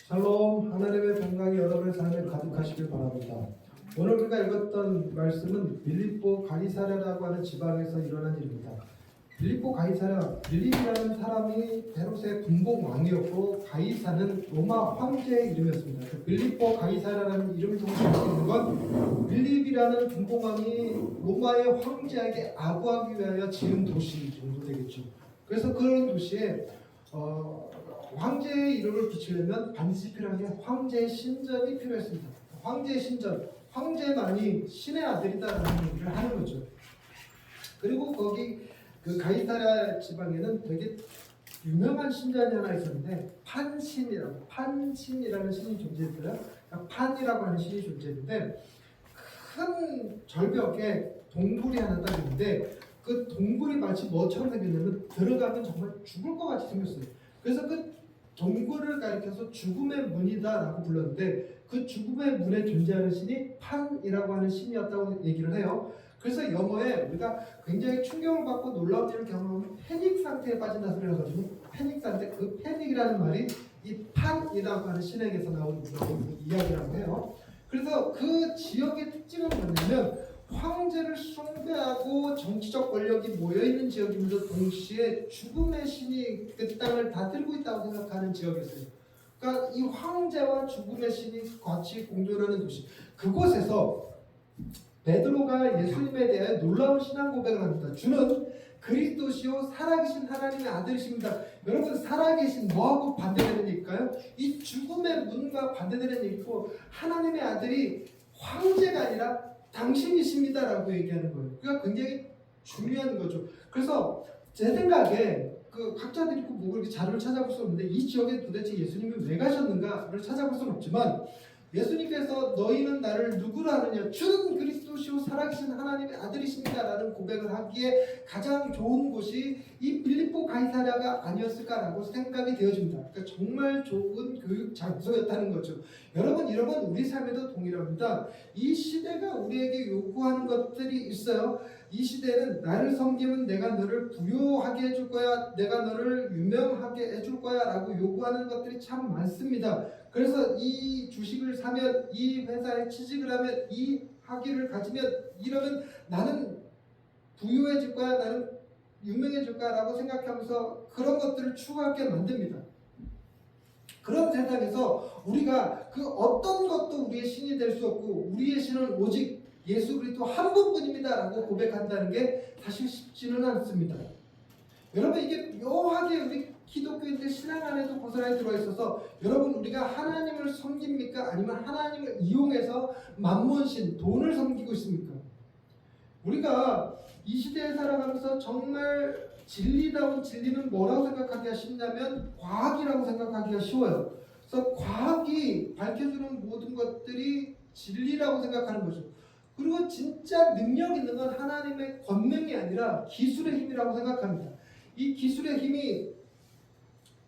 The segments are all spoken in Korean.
샬롬, 하나님의 평강이 여러분의 삶에 가득하시길 바랍니다. 오늘 우리가 읽었던 말씀은 빌립보 가이사랴라고 하는 지방에서 일어난 일입니다. 빌립보 가이사랴, 빌립이라는 사람이 헤롯의 군복 왕이었고 가이사는 로마 황제의 이름이었습니다. 그 빌립보 가이사랴라는 이름을 통해서 알 수 있는 건 빌립이라는 군복 왕이 로마의 황제에게 아부하기 위하여 지은 도시 정도 되겠죠. 그래서 그런 도시에 황제의 이름을 붙이려면 반드시 필요한 게 황제의 신전이 필요했습니다. 황제의 신전, 황제만이 신의 아들이다라는 얘기를 하는 거죠. 그리고 거기 그 가이사랴 지방에는 되게 유명한 신전이 하나 있었는데 판신이라는 신이 존재했어요. 그러니까 판이라고 하는 신이 존재했는데 큰 절벽에 동굴이 하나 딱 있는데 그 동굴이 마치 뭐처럼 생겼냐면 들어가면 정말 죽을 것 같이 생겼어요. 그래서 그 동굴을 가리켜서 죽음의 문이다라고 불렀는데 그 죽음의 문에 존재하는 신이 판이라고 하는 신이었다고 얘기를 해요. 그래서 영어에 우리가 굉장히 충격을 받고 놀라운 일을 경험하면 패닉 상태에 빠진다 소리를 하거든요. 패닉 상태, 그 패닉이라는 말이 이 판이라고 하는 신에게서 나온 이야기라고 해요. 그래서 그 지역의 특징은 뭐냐면 황제를 숭배하고 정치적 권력이 모여있는 지역이면서 동시에 죽음의 신이 그 땅을 다 들고 있다고 생각하는 지역이었어요. 그러니까 이 황제와 죽음의 신이 같이 공존하는 도시, 그곳에서 베드로가 예수님에 대해 놀라운 신앙 고백을 합니다. 주는 그리스도시요 살아계신 하나님의 아들이십니다. 여러분, 살아계신 뭐하고 반대되는 얘기일까요? 이 죽음의 문과 반대되는 얘기고, 하나님의 아들이 황제가 아니라 당신이십니다라고 얘기하는 거예요. 그러니까 굉장히 중요한 거죠. 그래서 제 생각에 그 각자들이 뭐 그렇게 자료를 찾아볼 수 없는데 이 지역에 도대체 예수님이 왜 가셨는가를 찾아볼 수는 없지만, 예수님께서 너희는 나를 누구로 하느냐, 주는 그리스도시요 살아계신 하나님의 아들이십니다라는 고백을 하기에 가장 좋은 곳이 이 빌립보 가이사랴가 아니었을까라고 생각이 되어집니다. 그러니까 정말 좋은 교육 장소였다는 거죠. 여러분, 이런 건 우리 삶에도 동일합니다. 이 시대가 우리에게 요구하는 것들이 있어요. 이 시대는 나를 섬기면 내가 너를 부유하게 해줄 거야, 내가 너를 유명하게 해줄 거야 라고 요구하는 것들이 참 많습니다. 그래서 이 주식을 사면, 이 회사에 취직을 하면, 이 학위를 가지면, 이러면 나는 부유해질 거야, 나는 유명해질 거야 라고 생각하면서 그런 것들을 추구하게 만듭니다. 그런 세상에서 우리가 그 어떤 것도 우리의 신이 될 수 없고, 우리의 신은 오직 예수 그리스도 한 분뿐입니다 라고 고백한다는 게 사실 쉽지는 않습니다. 여러분, 이게 묘하게 우리 기독교인들 신앙 안에도 고스란히 들어있어서, 여러분, 우리가 하나님을 섬깁니까? 아니면 하나님을 이용해서 만몬신, 돈을 섬기고 있습니까? 우리가 이 시대에 살아가면서 정말 진리다운 진리는 뭐라고 생각하기가 쉽냐면 과학이라고 생각하기가 쉬워요. 그래서 과학이 밝혀주는 모든 것들이 진리라고 생각하는 거죠. 그리고 진짜 능력 있는 건 하나님의 권능이 아니라 기술의 힘이라고 생각합니다. 이 기술의 힘이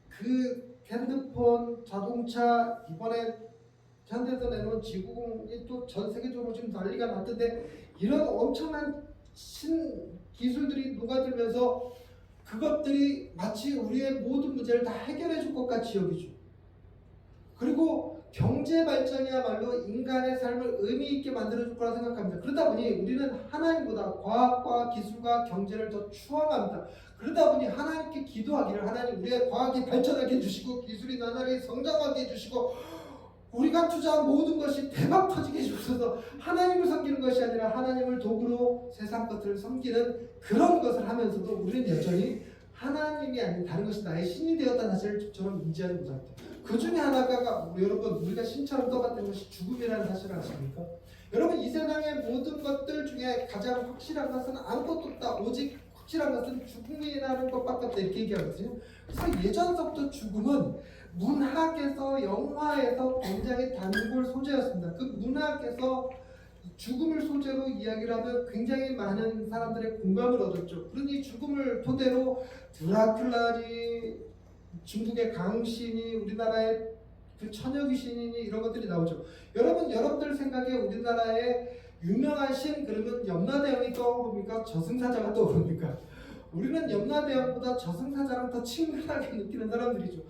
그 핸드폰, 자동차, 이번에 현대에서 내놓은 지구공이 또 전 세계적으로 지금 난리가 났던데, 이런 엄청난 신기술들이 녹아들면서 그것들이 마치 우리의 모든 문제를 다 해결해 줄 것 같이 여기죠. 그리고 경제 발전이야말로 인간의 삶을 의미 있게 만들어 줄 거라 생각합니다. 그러다 보니 우리는 하나님보다 과학과 기술과 경제를 더 추앙합니다. 그러다 보니 하나님께 기도하기를, 하나님 우리의 과학이 발전하게 해주시고 기술이 나날이 성장하게 해주시고 우리가 투자한 모든 것이 대박 터지게 해주셔서 하나님을 섬기는 것이 아니라 하나님을 도구로 세상 것들을 섬기는 그런 것을 하면서도 우리는 여전히 하나님이 아닌 다른 것이 나의 신이 되었다는 사실을 저는 인지하지 못합니다. 그 중에 하나가 여러분, 우리가 신처럼 떠받드는 것이 죽음이라는 사실을 아십니까? 여러분, 이 세상의 모든 것들 중에 가장 확실한 것은 아무것도 없다, 오직 확실한 것은 죽음이라는 것밖에 없다, 이렇게 얘기하거든요. 그래서 예전서부터 죽음은 문학에서, 영화에서 굉장히 단골 소재였습니다. 그 문학에서 죽음을 소재로 이야기를 하면 굉장히 많은 사람들의 공감을 얻었죠. 그러니 죽음을 토대로 드라큘라니, 중국의 강신이, 우리나라의 그 처녀귀신이니 이런 것들이 나오죠. 여러분들 생각에 우리나라의 유명한 신 그러면 염라대왕이 떠오릅니까? 저승사자가 떠오릅니까? 우리는 염라대왕보다 저승사자랑 더 친근하게 느끼는 사람들이죠.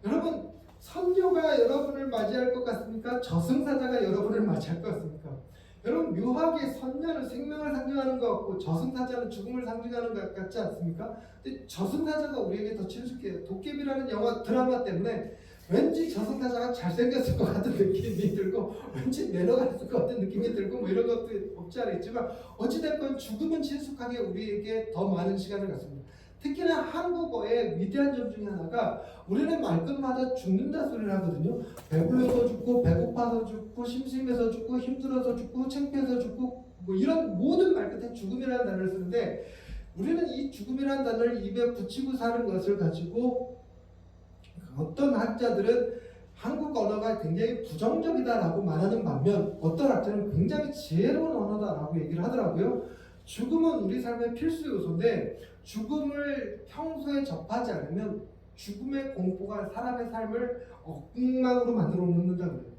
여러분, 선녀가 여러분을 맞이할 것 같습니까? 저승사자가 여러분을 맞이할 것 같습니까? 여러분, 묘하게 선녀는 생명을 상징하는 것 같고 저승사자는 죽음을 상징하는 것 같지 않습니까? 근데 저승사자가 우리에게 더 친숙해요. 도깨비라는 영화 드라마 때문에 왠지 저승사자가 잘생겼을 것 같은 느낌이 들고 왠지 매너가 있을 것 같은 느낌이 들고 뭐 이런 것도 없지 않아 있지만 어찌됐건 죽음은 친숙하게 우리에게 더 많은 시간을 갖습니다. 특히나 한국어의 위대한 점 중에 하나가 우리는 말끝마다 죽는다 소리를 하거든요. 배불러서 죽고 배고파서 죽고 심심해서 죽고 힘들어서 죽고 창피해서 죽고 뭐 이런 모든 말끝에 죽음이라는 단어를 쓰는데 우리는 이 죽음이라는 단어를 입에 붙이고 사는 것을 가지고 어떤 학자들은 한국 언어가 굉장히 부정적이다라고 말하는 반면 어떤 학자는 굉장히 지혜로운 언어다라고 얘기를 하더라고요. 죽음은 우리 삶의 필수 요소인데 죽음을 평소에 접하지 않으면 죽음의 공포가 사람의 삶을 엉망으로 만들어 놓는다 그래요.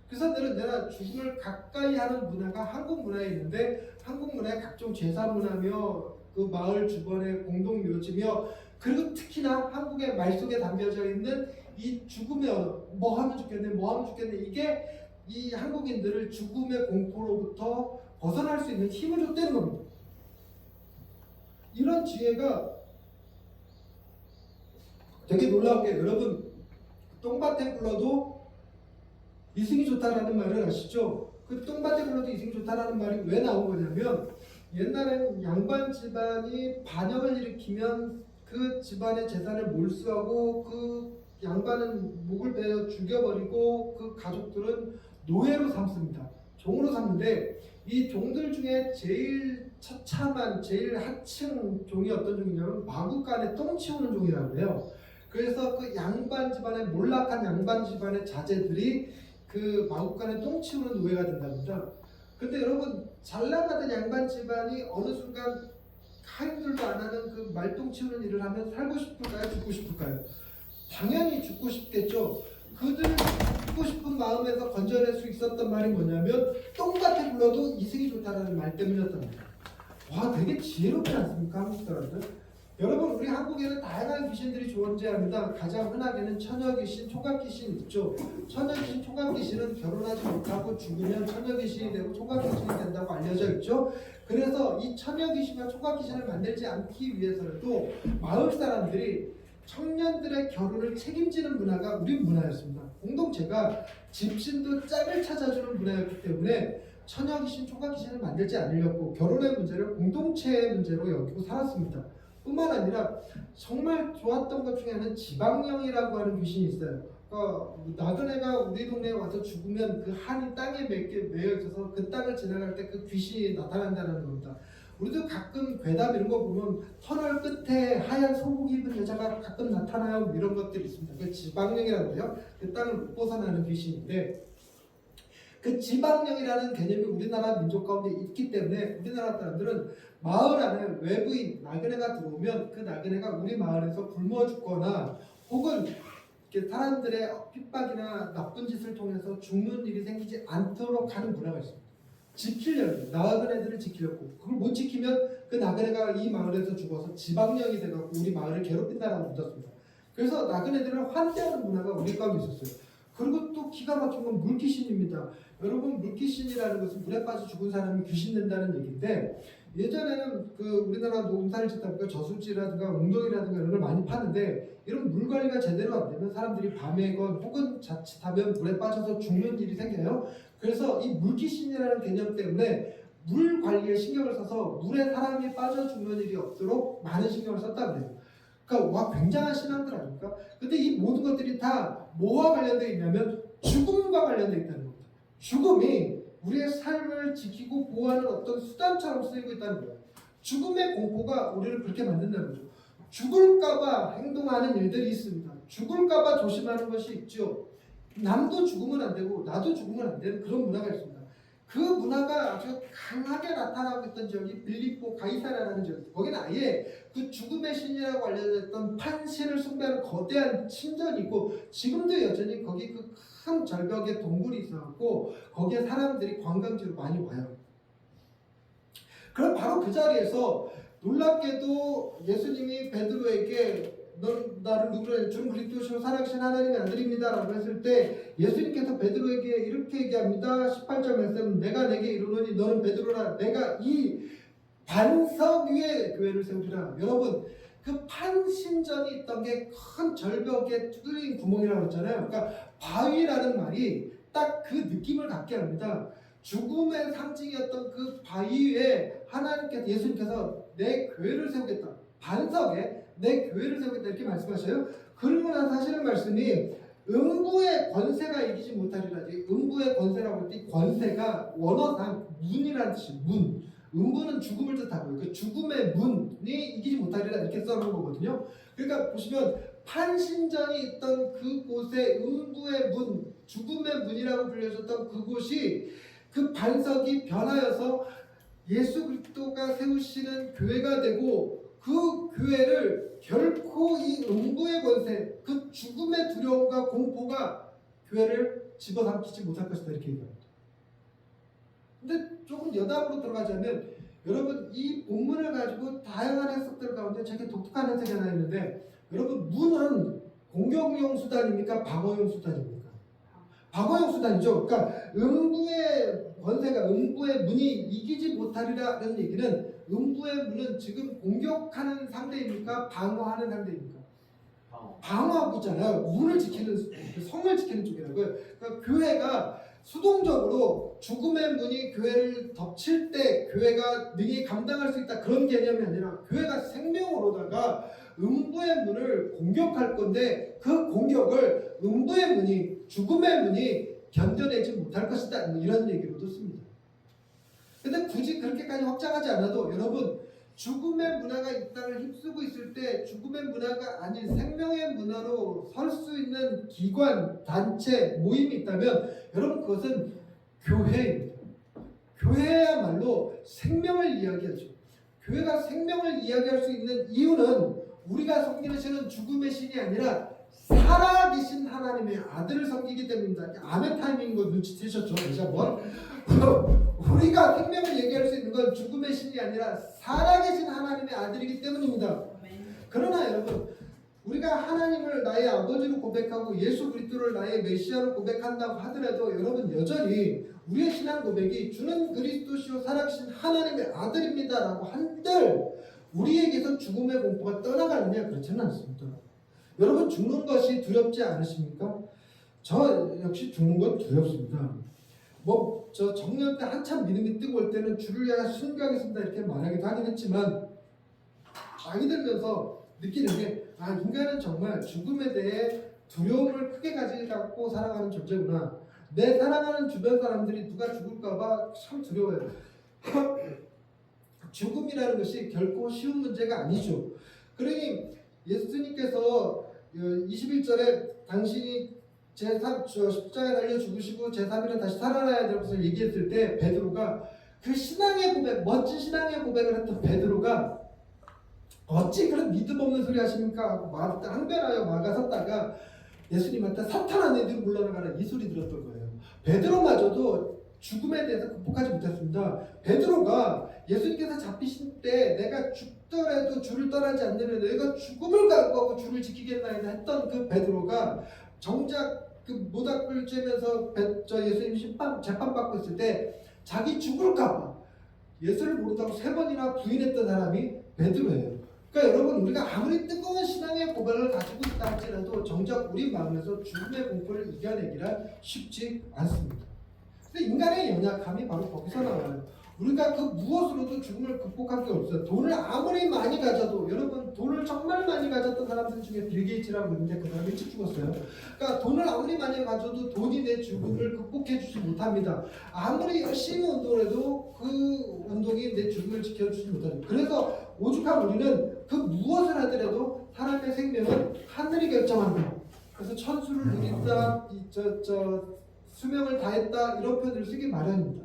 그래서 내가 죽음을 가까이 하는 문화가 한국 문화에 있는데 한국 문화의 각종 제사 문화며 그 마을 주변의 공동 묘지며 그리고 특히나 한국의 말 속에 담겨져 있는 이 죽음의 언어, 뭐 하면 죽겠네, 뭐 하면 죽겠네, 이게 이 한국인들을 죽음의 공포로부터 벗어날 수 있는 힘을 줬다는 겁니다. 이런 지혜가 되게 놀라운 게 여러분 똥밭에 굴러도 이승이 좋다라는 말을 아시죠? 그 똥밭에 굴러도 이승이 좋다라는 말이 왜 나온 거냐면 옛날에는 양반 집안이 반역을 일으키면 그 집안의 재산을 몰수하고 그 양반은 목을 베어 죽여버리고 그 가족들은 노예로 삼습니다. 종으로 삼는데 이 종들 중에 제일 처참한 제일 하층 종이 어떤 종이냐면 마구간에 똥 치우는 종이라고 해요. 그래서 그 양반 집안의 몰락한 양반 집안의 자제들이 그 마구간에 똥 치우는 노예가 된답니다. 근데 여러분 잘 나가던 양반 집안이 어느 순간 하인들도 안 하는 그 말똥 치우는 일을 하면 살고 싶을까요? 죽고 싶을까요? 당연히 죽고 싶겠죠. 그들 죽고 싶은 마음에서 건져낼 수 있었던 말이 뭐냐면 똥밭에 굴러도 이승이 좋다라는 말 때문이었답니다. 와, 되게 지혜롭지 않습니까? 한국 사람들? 여러분, 우리 한국에는 다양한 귀신들이 존재합니다. 가장 흔하게는 처녀귀신, 총각귀신 있죠. 처녀귀신, 총각귀신은 결혼하지 못하고 죽으면 처녀귀신이 되고 총각귀신이 된다고 알려져 있죠. 그래서 이 처녀귀신과 총각귀신을 만들지 않기 위해서라도 마을 사람들이 청년들의 결혼을 책임지는 문화가 우리 문화였습니다. 공동체가 집신도 짝을 찾아주는 문화였기 때문에 처녀귀신, 총각귀신을 만들지 않으려고 결혼의 문제를 공동체의 문제로 여기고 살았습니다. 뿐만 아니라 정말 좋았던 것 중에 하나는 지방령이라고 하는 귀신이 있어요. 나그네가 우리 동네에 와서 죽으면 그 한이 땅에 매여 있어서 그 땅을 지나갈 때 그 귀신이 나타난다는 겁니다. 우리도 가끔 괴담 이런 거 보면 터널 끝에 하얀 소복 입은 여자가 가끔 나타나요. 이런 것들이 있습니다. 그 지방령이라고 해요. 그 땅을 못 벗어나는 귀신인데 그 지방령이라는 개념이 우리나라 민족 가운데 있기 때문에 우리나라 사람들은 마을 안에 외부인 나그네가 들어오면 그 나그네가 우리 마을에서 굶어 죽거나 혹은 사람들의 핍박이나 나쁜 짓을 통해서 죽는 일이 생기지 않도록 하는 문화가 있습니다. 지키려고, 나그네들을 지키려고. 그걸 못 지키면 그 나그네가 이 마을에서 죽어서 지방령이 돼갖고 우리 마을을 괴롭힌다라고 믿었습니다. 그래서 나그네들을 환대하는 문화가 우리 가운데 있었어요. 그리고 또 기가 막힌 건 물귀신입니다. 여러분, 물귀신이라는 것은 물에 빠져 죽은 사람이 귀신 된다는 얘기인데 예전에는 그 우리나라 농사를 짓다 보니까 저수지라든가 웅덩이라든가 이런 걸 많이 파는데 이런 물 관리가 제대로 안 되면 사람들이 밤에건 혹은 자칫하면 물에 빠져서 죽는 일이 생겨요. 그래서 이 물귀신이라는 개념 때문에 물 관리에 신경을 써서 물에 사람이 빠져 죽는 일이 없도록 많은 신경을 썼다 그래요. 그러니까 와, 굉장한 신앙들 아닙니까? 근데 이 모든 것들이 다 뭐와 관련되어 있냐면 죽음과 관련되어 있다는 겁니다. 죽음이 우리의 삶을 지키고 보호하는 어떤 수단처럼 쓰이고 있다는 거예요. 죽음의 공포가 우리를 그렇게 만든다는 거죠. 죽을까봐 행동하는 일들이 있습니다. 죽을까봐 조심하는 것이 있죠. 남도 죽으면 안 되고 나도 죽으면 안 되는 그런 문화가 있습니다. 그 문화가 아주 강하게 나타나고 있던 지역이 빌립보 가이사라라는 지역이에요. 거기는 아예 그 죽음의 신이라고 알려졌던 판신을 숭배하는 거대한 신전이 있고 지금도 여전히 거기 그 큰 절벽에 동굴이 있어갖고 거기에 사람들이 관광지로 많이 와요. 그럼 바로 그 자리에서 놀랍게도 예수님이 베드로에게 넌 나를 누구를 주는 그리스도시로 살아계신 하나님의 아들입니다라고 했을 때 예수님께서 베드로에게 이렇게 얘기합니다. 18절 말씀, 내가 내게 이르노니 너는 베드로라, 내가 이 반석 위에 교회를 세우리라. 여러분, 그 판신전이 있던 게 큰 절벽에 뚫린 구멍이라고 했잖아요. 그러니까 바위라는 말이 딱 그 느낌을 갖게 합니다. 죽음의 상징이었던 그 바위에 하나님께서, 예수님께서 내 교회를 세우겠다, 반석에 내 교회를 세우겠다 이렇게 말씀하셔요. 그러고 나서 하시는 말씀이 음부의 권세가 이기지 못하리라. 음부의 권세라고 할 때 권세가 원어상 문이라는 뜻이 문. 음부는 죽음을 뜻하고요. 그 죽음의 문이 이기지 못하리라 이렇게 써놓은 거거든요. 그러니까 보시면 판신전이 있던 그곳에 음부의 문, 죽음의 문이라고 불려졌던 그곳이 그 반석이 변하여서 예수 그리스도가 세우시는 교회가 되고 그 교회를 결코 이 음부의 권세, 그 죽음의 두려움과 공포가 교회를 집어삼키지 못할 것이다 이렇게 얘기합니다. 근데 조금 여담으로 들어가자면 여러분 이 본문을 가지고 다양한 해석들 가운데 되게 독특한 해석이 하나 있는데 여러분 문은 공격용 수단입니까? 방어용 수단입니까? 방어용 수단이죠. 그러니까 음부의 권세가 음부의 문이 이기지 못하리라는 얘기는 음부의 문은 지금 공격하는 상대입니까? 방어하는 상대입니까? 방어하고 있잖아요. 문을 지키는, 성을 지키는 쪽이라고요. 그러니까 교회가 수동적으로 죽음의 문이 교회를 덮칠 때 교회가 능히 감당할 수 있다 그런 개념이 아니라 교회가 생명으로다가 음부의 문을 공격할 건데 그 공격을 음부의 문이, 죽음의 문이 견뎌내지 못할 것이다 이런 얘기로도 씁니다. 근데 굳이 그렇게까지 확장하지 않아도 여러분 죽음의 문화가 이 땅을 휩쓰고 있을 때 죽음의 문화가 아닌 생명의 문화로 설 수 있는 기관, 단체, 모임이 있다면 여러분 그것은 교회입니다. 교회야말로 생명을 이야기하죠. 교회가 생명을 이야기할 수 있는 이유는 우리가 섬기는 신은 죽음의 신이 아니라 살아계신 하나님의 아들을 섬기기 때문입니다. 아멘 타이밍인 거 눈치채셨죠? 다시 한번. 우리가 생명을 얘기할 수 있는 건 죽음의 신이 아니라 살아계신 하나님의 아들이기 때문입니다. 그러나 여러분 우리가 하나님을 나의 아버지로 고백하고 예수 그리스도를 나의 메시아로 고백한다고 하더라도 여러분 여전히 우리의 신앙 고백이 주는 그리스도시요 살아계신 하나님의 아들입니다라고 한들 우리에게서 죽음의 공포가 떠나가느냐? 그렇지는 않습니다. 여러분 죽는 것이 두렵지 않으십니까? 저 역시 죽는 건 두렵습니다. 저 정년 때 한참 믿음이 뜨거울 때는 주를 위하여 순교하겠습니다 이렇게 말하기도 하긴 했지만 나이 들면서 느끼는 게 인간은 정말 죽음에 대해 두려움을 크게 갖고 살아가는 존재구나. 내 사랑하는 주변 사람들이 누가 죽을까봐 참 두려워요. 죽음이라는 것이 결코 쉬운 문제가 아니죠. 그러니 예수님께서 21절에 당신이 십자가에 달려 죽으시고 제3일에 다시 살아나야 될 것을 얘기했을 때 베드로가 그 신앙의 고백, 멋진 신앙의 고백을 했던 베드로가 어찌 그런 믿음 없는 소리 하십니까? 하고 항변하여 막아섰다가 예수님한테 사탄아 너희들 물러나가라 이 소리 들었던 거예요. 베드로마저도 죽음에 대해서 극복하지 못했습니다. 베드로가 예수님께서 잡히신 때 내가 죽더라도 주를 떠나지 않으면 내가 죽음을 각오하고 주를 지키겠나이다 했던 그 베드로가 정작 그 모닥불 쬐면서 예수님 재판받고 있을 때 자기 죽을까봐 예수를 모른다고 3번이나 부인했던 사람이 베드로예요. 그러니까 여러분 우리가 아무리 뜨거운 신앙의 고백을 가지고 있다 할지라도 정작 우리 마음에서 죽음의 공포를 이겨내기란 쉽지 않습니다. 근데 인간의 연약함이 바로 거기서 나와요. 우리가 그 무엇으로도 죽음을 극복할 게 없어요. 돈을 아무리 많이 가져도 여러분 돈을 정말 많이 가졌던 사람들 중에 빌 게이츠라고 있는데 그 사람 일찍 죽었어요. 그러니까 돈을 아무리 많이 가져도 돈이 내 죽음을 극복해 주지 못합니다. 아무리 열심히 운동을 해도 그 운동이 내 죽음을 지켜주지 못합니다. 그래서 오죽한 우리는 그 무엇을 하더라도 사람의 생명은 하늘이 결정한다. 그래서 천수를 누린다, 수명을 다했다 이런 표현을 쓰기 마련입니다.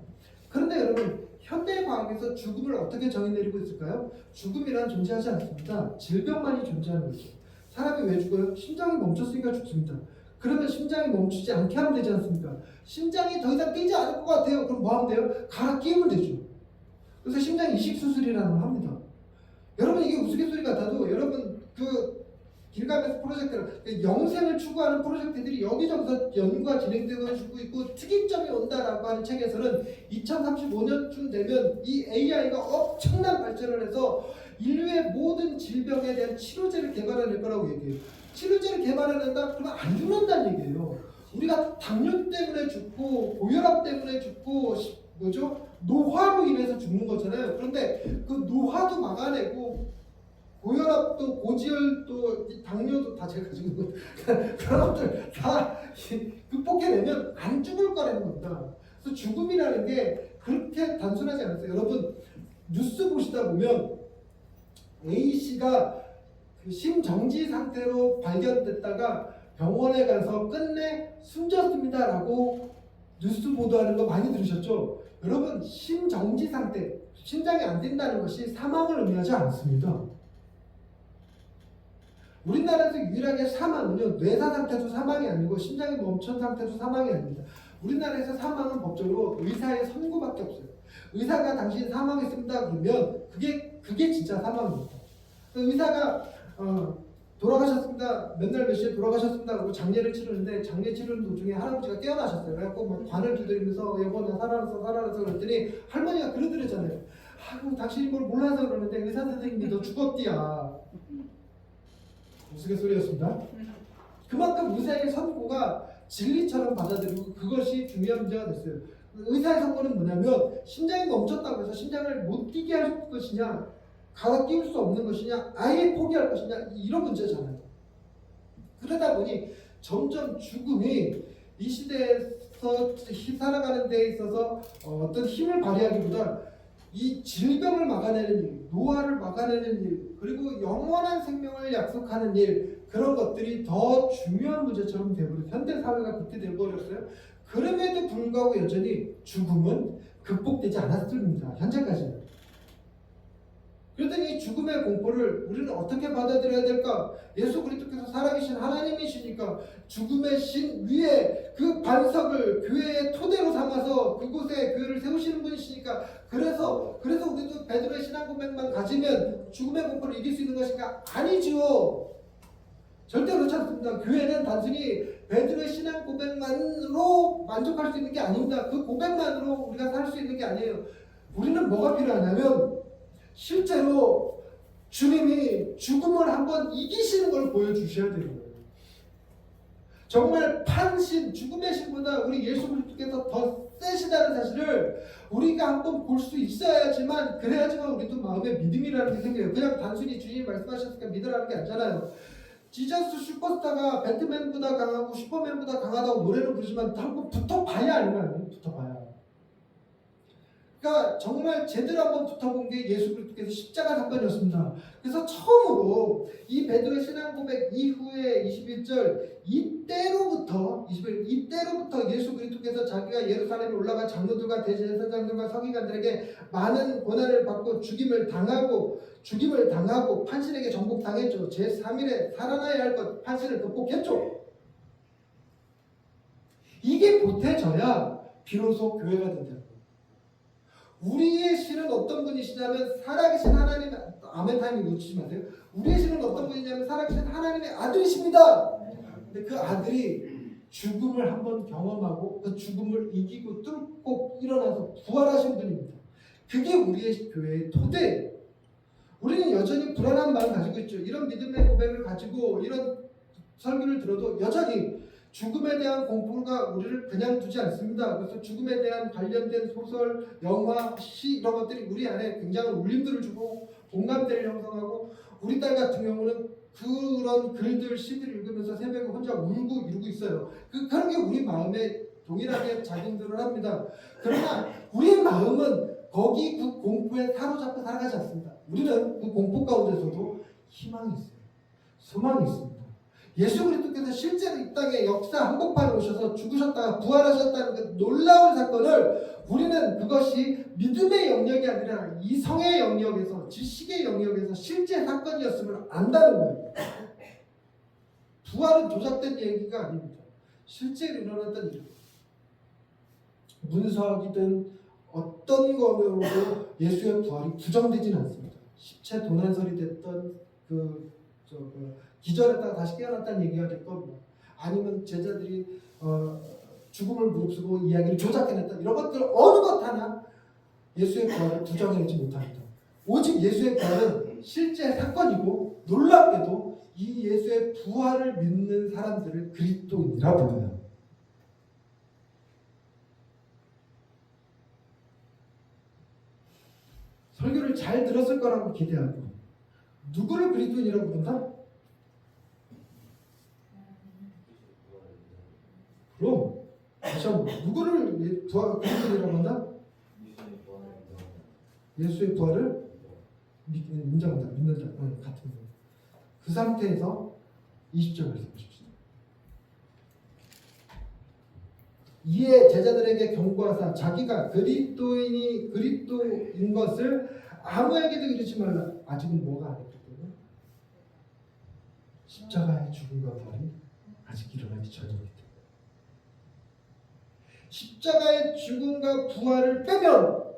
그런데 여러분 현대 과학에서 죽음을 어떻게 정의내리고 있을까요? 죽음이란 존재하지 않습니다. 질병만이 존재하는 거죠. 사람이 왜 죽어요? 심장이 멈췄으니까 죽습니다. 그러면 심장이 멈추지 않게 하면 되지 않습니까? 심장이 더 이상 뛰지 않을 것 같아요. 그럼 뭐 하면 돼요? 갈아 끼우면 되죠. 그래서 심장 이식 수술이라는 걸 합니다. 여러분 이게 우스갯소리 같아도 여러분 그 길가메스 프로젝트를 영생을 추구하는 프로젝트들이 여기저기서 연구가 진행되고 있고 특이점이 온다라고 하는 책에서는 2035년쯤 되면 이 AI가 엄청난 발전을 해서 인류의 모든 질병에 대한 치료제를 개발해낼 거라고 얘기해요. 치료제를 개발해낸다? 그러면 안 죽는다는 얘기예요. 우리가 당뇨 때문에 죽고 고혈압 때문에 죽고 노화로 인해서 죽는 거잖아요. 그런데 그 노화도 막아내고 고혈압도 고지혈도 당뇨도 다 제가 가지고 있는 그런 것들 다 극복해내면 안 죽을 거라는 겁니다. 그래서 죽음이라는 게 그렇게 단순하지 않았어요. 여러분 뉴스 보시다 보면 A씨가 그 심정지 상태로 발견됐다가 병원에 가서 끝내 숨졌습니다라고 뉴스 보도하는 거 많이 들으셨죠? 여러분 심정지 상태, 심장이 안 뛴다는 것이 사망을 의미하지 않습니다. 우리나라에서 유일하게 사망은요, 뇌사 상태도 사망이 아니고 심장이 멈춘 상태도 사망이 아닙니다. 우리나라에서 사망은 법적으로 의사의 선고밖에 없어요. 의사가 당신 사망했습니다 그러면 그게 진짜 사망입니다. 의사가 돌아가셨습니다. 맨날 몇 시에 돌아가셨습니다. 그리고 장례를 치르는데 장례 치르는 도중에 할아버지가 깨어나셨어요. 그래갖고 막 관을 두드리면서 여보 나 살아났어 그랬더니 할머니가 그러더랬잖아요. 아이고 당신이 뭘 몰라서 그러는데 의사 선생님이 너 죽었디야. 우스갯소리였습니다. 그만큼 의사의 선고가 진리처럼 받아들이고 그것이 중요한 문제가 됐어요. 의사의 선고는 뭐냐면 심장이 멈췄다고 해서 심장을 못 뛰게 할 것이냐 갈아 끼울 수 없는 것이냐 아예 포기할 것이냐 이런 문제잖아요. 그러다 보니 점점 죽음이 이 시대에서 살아가는 데 있어서 어떤 힘을 발휘하기보다 이 질병을 막아내는 일, 노화를 막아내는 일, 그리고 영원한 생명을 약속하는 일, 그런 것들이 더 중요한 문제처럼 되어버렸어요. 현대사회가 그렇게 되어버렸어요. 그럼에도 불구하고 여전히 죽음은 극복되지 않았습니다. 현재까지는. 그랬더니 죽음의 공포를 우리는 어떻게 받아들여야 될까? 예수 그리스도께서 살아계신 하나님이시니까 죽음의 신 위에 그 반석을 교회의 토대로 삼아서 그곳에 교회를 세우시는 분이시니까 그래서 우리도 베드로의 신앙 고백만 가지면 죽음의 공포를 이길 수 있는 것인가? 아니죠. 절대 그렇지 않습니다. 교회는 단순히 베드로의 신앙 고백만으로 만족할 수 있는 게 아닙니다. 그 고백만으로 우리가 살 수 있는 게 아니에요. 우리는 뭐가 필요하냐면 실제로 주님이 죽음을 한번 이기시는 걸 보여주셔야 되는 거예요. 정말 판신, 죽음의 신보다 우리 예수 그리스도께서 더 세시다는 사실을 우리가 한번 볼 수 있어야지만 그래야지만 우리도 마음에 믿음이라는 게 생겨요. 그냥 단순히 주님이 말씀하셨으니까 믿으라는 게 아니잖아요. 지저스 슈퍼스타가 배트맨보다 강하고 슈퍼맨보다 강하다고 노래를 부르지만 한번 붙어봐야 아니면 붙어봐야. 그러니까 정말 제대로 한번 붙어본 게 예수 그리스도께서 십자가 사건이었습니다. 그래서 처음으로 이 베드로의 신앙 고백 이후에 21절 이때로부터 예수 그리스도께서 자기가 예루살렘에 올라가 장로들과 대제사장들과 서기관들에게 많은 고난을 받고 죽임을 당하고 판신에게 정복당했죠. 제3일에 살아나야 할 것 판신을 극복했죠. 이게 보태져야 비로소 교회가 된다. 우리의 신은 어떤 분이시냐면 살아계신 하나님, 아멘 타이밍 놓치지 마세요. 우리의 신은 어떤 분이냐면 살아계신 하나님의 아들이십니다. 근데 그 아들이 죽음을 한번 경험하고 그 죽음을 이기고 뚫고 일어나서 부활하신 분입니다. 그게 우리의 교회의 토대예요. 우리는 여전히 불안한 마음 가지고 있죠. 이런 믿음의 고백을 가지고 이런 설교를 들어도 여전히 죽음에 대한 공포가 우리를 그냥 두지 않습니다. 그래서 죽음에 대한 관련된 소설, 영화, 시 이런 것들이 우리 안에 굉장한 울림들을 주고 공감대를 형성하고 우리 딸 같은 경우는 그런 글들, 시들을 읽으면서 새벽에 혼자 울고 이러고 있어요. 그런 게 우리 마음에 동일하게 작용들을 합니다. 그러나 우리 마음은 거기 그 공포에 사로잡혀 살아가지 않습니다. 우리는 그 공포 가운데서도 희망이 있어요. 소망이 있습니다. 예수 그리스도께서 실제로 이 땅에 역사 한복판에 오셔서 죽으셨다가 부활하셨다는 그 놀라운 사건을 우리는 그것이 믿음의 영역이 아니라 이성의 영역에서 지식의 영역에서 실제 사건이었음을 안다는 거예요. 부활은 조작된 얘기가 아닙니다. 실제로 일어났던 일. 문서학이든 어떤 거로도 예수의 부활이 부정되지는 않습니다. 십체 도난설이 됐던 기절했다가 다시 깨어났다는 얘기가 됐거든요. 아니면 제자들이 죽음을 무릅쓰고 이야기를 조작해냈다. 이런 것들 어느 것 하나 예수의 부활을 부정해내지 못합니다. 오직 예수의 부활은 실제 사건이고 놀랍게도 이 예수의 부활을 믿는 사람들을 그리스도인이라 불러요. 설교를 잘 들었을 거라고 기대하고 누구를 그리스도인이라고 부른다? 그럼 다시 한번 누구를 그리스도인이라고 한다? 예수의 부활을 인정한다, 믿는다. 같은 거. 그 상태에서 20절 말씀 보십시오. 이에 제자들에게 경고하사 자기가 그리스도인 것을 아무에게도 이르지 말라. 아직은 뭐가 안 했기 때문에 십자가의 죽음과 부활이 아직 일어나기 전이기 때문에 십자가의 죽음과 부활을 빼면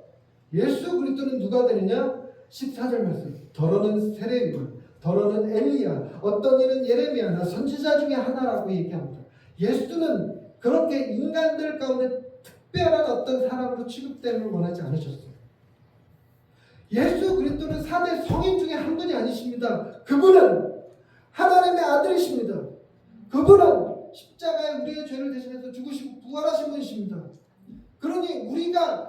예수 그리스도는 누가 되느냐? 14절 말씀. 더러는 세례요한, 더러는 엘리야, 어떤 이는 예레미야나 선지자 중에 하나라고 얘기합니다. 예수는 그렇게 인간들 가운데 특별한 어떤 사람으로 취급됨을 원하지 않으셨어요. 예수 그리스도는 4대 성인 중에 한 분이 아니십니다. 그분은 하나님의 아들이십니다. 그분은 십자가에 우리의 죄를 대신해서 죽으시고 부활하신 분이십니다. 그러니 우리가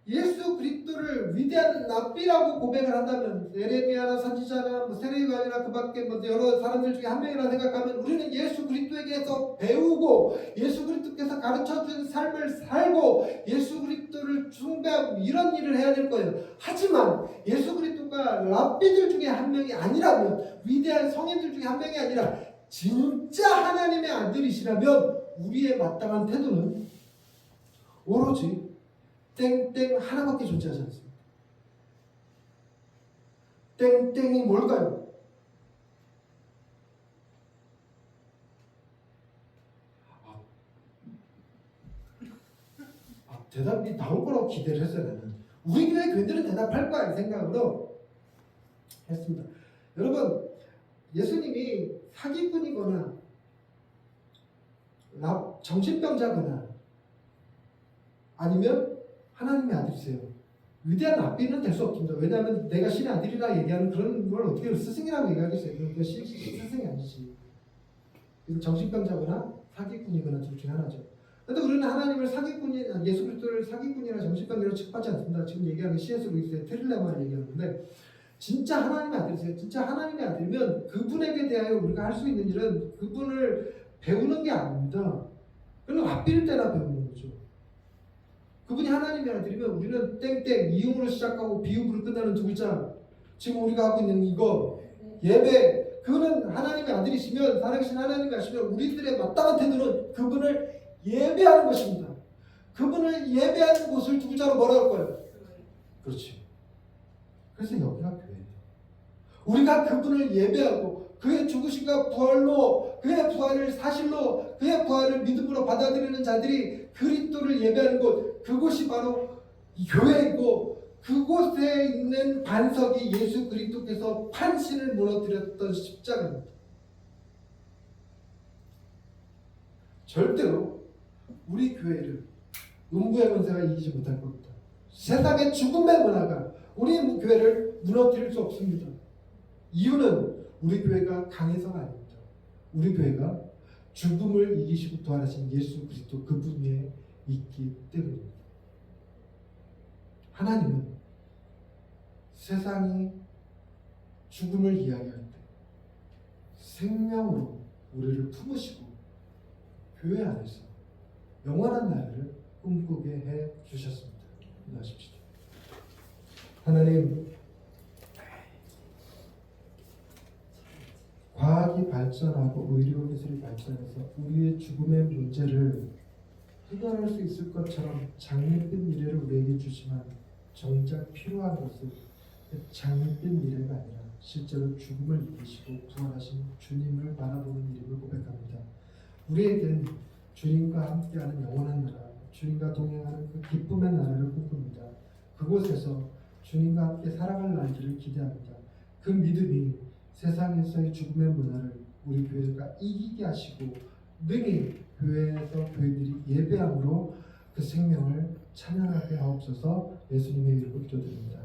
예수 그리스도를 위대한 랍비라고 고백을 한다면 예레미야나 선지자나 세례요한이나 그 밖에 여러 사람들 중에 한 명이라 생각하면 우리는 예수 그리스도에게서 배우고 예수 그리스도께서 가르쳐준 삶을 살고 예수 그리스도를 숭배하고 이런 일을 해야 될 거예요. 하지만 예수 그리스도가 랍비들 중에 한 명이 아니라면 위대한 성인들 중에 한 명이 아니라 진짜 하나님의 아들이시라면 우리의 마땅한 태도는 오로지 땡땡 하나밖에 존재하지 않습니다. 땡땡이 뭘까요? 대답이 나올 거라고 기대를 했어요. 나는 우리 교회 교인들은 대답할 거야 이 생각으로 했습니다. 여러분, 예수님이 사기꾼이거나 정신병자거나 아니면 하나님의 아들이세요. 위대한 랍비는 될 수 없습니다. 왜냐하면 내가 신의 아들이라 얘기하는 그런 걸 어떻게 스승이라고 얘기하겠어요. 그건 스승이 아니지. 정신병자거나 사기꾼이거나 둘 중에 하나죠. 그런데 우리는 하나님을 예수 그리스도를 사기꾼이나 정신병자로 취급하지 않습니다. 지금 얘기하는 C.S. 루이스의 트릴레마를 얘기하는데 진짜 하나님의 아들이세요. 진짜 하나님의 아들이면 그분에게 대하여 우리가 할 수 있는 일은 그분을 배우는 게 아닙니다. 그건 랍비일 때나 배우는 거죠. 그분이 하나님의 아들이면 우리는 땡땡 이음으로 시작하고 비읍으로 끝나는 두 글자 지금 우리가 하고 있는 이거 예배 그분은 하나님의 아들이시면 살아계신 하나님이 아시면 우리들의 마땅한 태도는 그분을 예배하는 것입니다. 그분을 예배하는 곳을 두 글자로 뭐라 할 거예요? 그렇지. 그래서 여기가 교회예요. 우리가 그분을 예배하고 그의 죽으심과 부활로 그의 부활을 사실로 그의 부활을 믿음으로 받아들이는 자들이 그리스도를 예배하는 곳 그곳이 바로 교회이고 그곳에 있는 반석이 예수 그리스도께서 판신을 무너뜨렸던 십자가입니다. 절대로 우리 교회를 음부의 권세가 이기지 못할 겁니다. 세상의 죽음의 문화가 우리 교회를 무너뜨릴 수 없습니다. 이유는 우리 교회가 강해서가 아닙니다. 우리 교회가 죽음을 이기시고 부활하신 예수 그리스도 그분에 있기 때문입니다. 하나님은 세상이 죽음을 이야기할 때 생명으로 우리를 품으시고 교회 안에서 영원한 나라를 꿈꾸게 해 주셨습니다. 기도하십시다. 하나님, 과학이 발전하고 의료기술이 발전해서 우리의 죽음의 문제를 해결할 수 있을 것처럼 장밋빛 미래를 우리에게 주지만 정작 필요한 것은 장밋빛 미래가 아니라 실제로 죽음을 이기시고 부활하신 주님을 바라보는 이름을 고백합니다. 우리에겐 주님과 함께하는 영원한 나라, 주님과 동행하는 그 기쁨의 나라를 꿈꿉니다. 그곳에서 주님과 함께 살아갈 날들을 기대합니다. 그 믿음이 세상에서의 죽음의 문화를 우리 교회가 이기게 하시고 능히 교회에서 교인들이 예배함으로 그 생명을 찬양하게 하옵소서. 예수님의 이름으로 기도드립니다.